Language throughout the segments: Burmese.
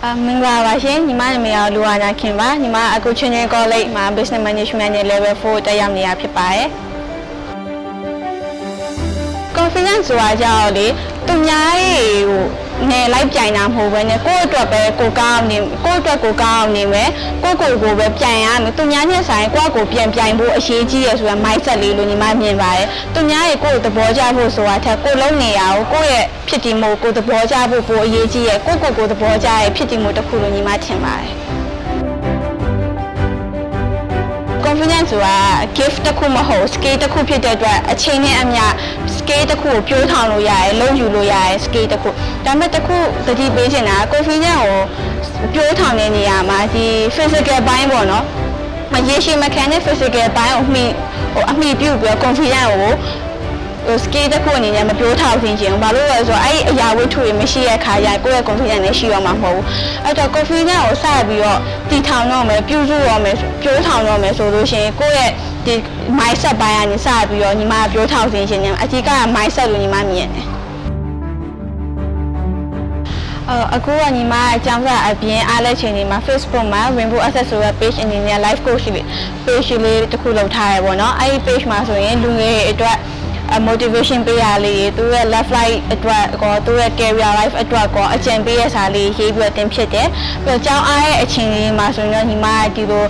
မင်္ဂလာပါရှင်ညီမနာမည်ကလူဝါနာခင်ပါညီမအခုချင်းချင်း college မှာ business management နဲ့ level 4တက်ရောက်နေရဖြစ်ပါတယ် confidence ဆိုတာကြောင့်လေသူများရဲ့ဟိုနေလိုက်ပြိုင်တာမဟုတ်ဘဲနဲ့ကိုယ့်အတွက်ပဲကိုကောင်းနေကိုယ့်အတွက်ကိုကောင်းနေမယ်ကိုပဲပြိုင်ရမယ်သူများနဲ့ဆိုင်ကိုယ့်ကိုပြန်ပြိုင်ဖို့အရေးကြီးရဆိုတဲ့ mindset လေးလို့ညီမမြင်ပါတယ်သူများရဲ့ကိုယ့်ကိုသဘောကျဖို့ဆိုတာထက်ကိုလုံးနေရအောင်ကိုယ့်ရဲ့ဖြစ်တည်မှုကိုသဘောကျဖို့ပိုအရေးကြီးရကိုသဘောကျရဲ့ဖြစ်တည်မှုတစ်ခုလို့ညီမထင်ပါတယ် confidence ဆိုတာ gift တစ်ခုမဟုတ် skill တစ်ခုဖြစ်တဲ့အတွက်အချိန်နဲ့အမျှ skill တစ်ခုကိုပြိုးထောင်လို့ရတယ်လုံယူလို့ရတယ် skill တစ်ခုဒါပေမဲ့တစ်ခုသတိပေးချင်တာ confidence ကိုပြိုးထောင်တဲ့နေရာမှာဒီ physical ဘိုင်းပေါ့နော်ရေရှည်မခံတဲ့ physical ဘိုင်းကိုအမိပြုတ်ပြီး confidence ကိုskill တစ်ခုအနေနဲ့မပြိုးထောင်ခြင်းဘာလို့လဲဆိုတော့အဲ့အရာဝတ္ထုတွေမရှိတဲ့ခါကျကိုယ့်ရဲ့ confidence နဲ့ရှိရမှာမဟုတ်ဘူးအဲ့တော့ confidence ကိုစပြီးတော့တည်ထောင်တော့မယ်ပြုစုတော့မယ်ပြိုးထောင်တော့မယ်ဆိုလို့ရှိရင်ကိုယ့်ရဲ့ဒီ mindset ဘိုင်းကနေစပြီးတော့ညီမပြိုးထောင်ခြင်းနဲ့အဓိက mindset လို့ညီမမြင်တယ်အခုကညီမအကြောင်းစာအပြင်အားလက်ချိန်တွေမှာ Facebook မှာ Rainbow Access ဆိုတဲ့ page အနေနဲ့ live coach လေး page လေးတစ်ခုလုပ်ထားရပေါ့နော်အဲ့ဒီ page မှာဆိုရင်လူငယ်တွေအတွက်motivation ပေးရလေးသူရဲ့ life life အတွက်ကောသူရဲ့ career life အတွက်ကောအကြံပေးရစာလေးရေးပြီးတော့တင်ဖြစ်တယ်ပြီးတော့ကျောင်းအားရဲ့အချိန်လေးမှာဆိုရင်တော့ညီမဒီလို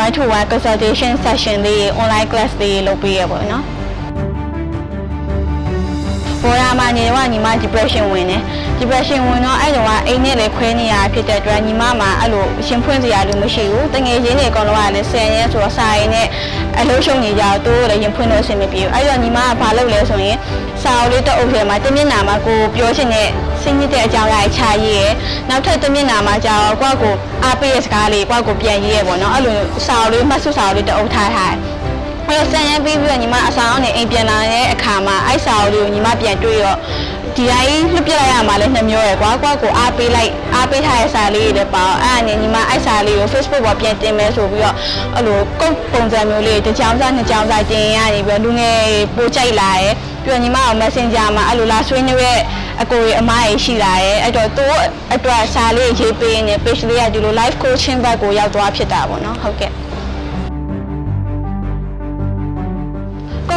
1 to 1 consultation session လေး online class လေးလုပ်ပေးရပေါ့နော်ပေါ်လာမှညီမ depression ဝင်တယ် depression ဝင်တော့အဲ့တော့အိမ်နဲ့လည်းခွဲနေရဖြစ်တဲ့အတွက်ညီမမှာအဲ့လိုရှင်ဖွင့်စရာလို့မရှိဘူးတငယ်ချင်းတွေအကုန်လုံးကလည်း10ရက်ဆိုတော့စာရင်းနဲ့အလုံးရှုံနေကြတော့လည်းရင်ဖွင့်လို့အဆင်မပြေဘူးအဲ့တော့ညီမကဘာလုပ်လဲဆိုရင်စာအုပ်လေးတစ်အုပ်ထဲမှာတစ်မျက်နှာမှာကိုပြောချင်တဲ့စိတ်ညစ်တဲ့အကြောင်းအရာခြာရေးရယ်နောက်ထပ်တစ်မျက်နှာမှာကျတော့ကိုအားပေးတဲ့စကားလေးကိုပြန်ရေးရယ်ပေါ့နော်အဲ့လိုစာအုပ်လေးမှတ်စုစာအုပ်လေးတစ်အုပ်ထားထားအဲ့တော့ဆန်ရမ်းပြီးတော့ညီမအဆောင်နဲ့အိမ်ပြန်လာတဲ့အခါမှာအိုက်စာအုပ်လေးကိုညီမပြန်တွေးတော့ဒီတိုင်းလှုပ်ပြလိုက်ရမှာလဲ2မျိုးရယ်ကွာကိုအားပေးထားတဲ့စာလေးတွေပေါ့အဲ့ဒါနဲ့ညီမအိုက်စာလေးကို Facebook ပေါ်ပြန်တင်မယ်ဆိုပြီးတော့အဲ့လိုကုတ်ပုံစံမျိုးလေးတစ်ကြောင်းစားနှစ်ကြောင်းစားတင်ရနေပြီးတော့လူငယ်ပို့ကြိုက်လာရယ်ပြီးတော့ညီမက Messenger မှာအဲ့လိုလာဆွေးနွေးတဲ့အကိုကြီးအမကြီးရှိလာတယ်အဲ့တော့သူ့အတွက်စာလေးရေးပေးနေ page လေးကဒီလို live coaching ဘက်ကိုရောက်သွားဖြစ်တာပေါ့နော်ဟုတ်ကဲ့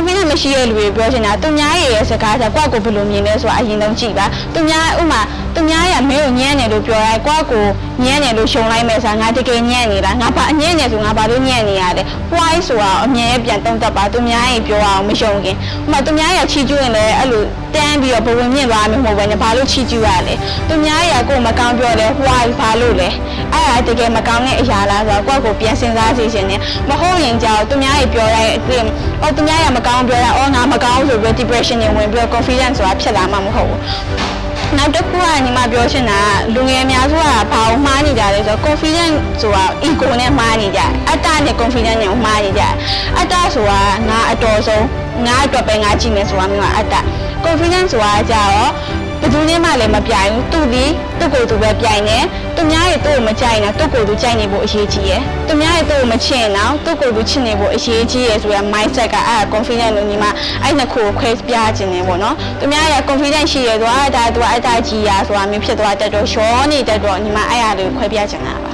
confidence မရှိတဲ့လူတွေပြောချင်တာသူများရဲ့စကားဆိုကိုယ့်ကိုဘယ်လိုမြင်လဲဆိုတာအရင်ဆုံးကြည့်ပါသူများဥမာသူများရမင်းကိုညံ့တယ်လို့ပြောရဲကိုယ့်ကိုညံ့တယ်လို့ရှုံလိုက်မယ်ဆိုတာငါတကယ်ညံ့နေလားငါဘာအညံ့နေဆိုငါဘာလို့ညံ့နေရလဲ why ဆိုတာအမြင်နဲ့ပြန်သုံးသပ်ပါသူများရင်ပြောအောင်မရှုံခင်ဥမာသူများရချီကျူးရင်လည်းအဲ့လိုတန်းပြီးတော့ဘဝင်မြင့်သွားမှာမဟုတ်ဘဲနဲ့ဘာလို့ချီကျူးရလဲသူများရကိုယ်မကောင်းပြောလဲ why ဘာလို့လဲအဲ့ဒါတကယ်မကောင်းတဲ့အရာလားဆိုတော့ကိုယ့်ကိုပြန်စဉ်းစားစေချင်တယ်မဟုတ်ရင်ကြောက်သူများရပြောရဲအပြင်သူများရမကောင်းပြောရငါမကောင်းဆိုပြီး depression တွေဝင်ပြီး confidence ဆိုတာဖြစ်လာမှာမဟုတ်ဘူးနောက်တစ်ခုကညီမပြောချင်တာလူငယ်များစုကဘာလို့မှားနေကြလဲဆိုတော့ confidence ဆိုတာ ego နဲ့မှားနေကြအတ္တနဲ့ confidence နဲ့မှားနေကြအတ္တဆိုတာငါအတော်ဆုံးငါအတွက်ပဲငါကြည့်မယ်ဆိုတာမျိုးကအတ္တ confidence ဆိုတာကြတော့ဘယ်သူနဲ့မှလည်းမပြိုင်ဘူးသူကိုယ်သူပဲပြိုင်နေသူများရဲ့သူ့ကိုမကြိုက်ရင်သူ့ကိုယ်သူကြိုက်နေဖို့အရေးကြီးရယ်သူများရဲ့သူ့ကိုမချစ်ရင်တော့သူ့ကိုယ်သူချစ်နေဖို့အရေးကြီးရယ်ဆိုရယ် mindset ကအဲ့ဒါ confidence လို့ညီမအဲ့နှစ်ခုကိုခွဲပြခြင်းနေပေါ့နော်သူများရဲ့ confidence ရှိရယ်ဆိုတာဒါသူကအတ္တကြီးရာဆိုတာမျိုးဖြစ်သွားတတ်တော့ရှောနေတတ်တော့ညီမအဲ့ဒါလေးကိုခွဲပြခြင်းတာပါ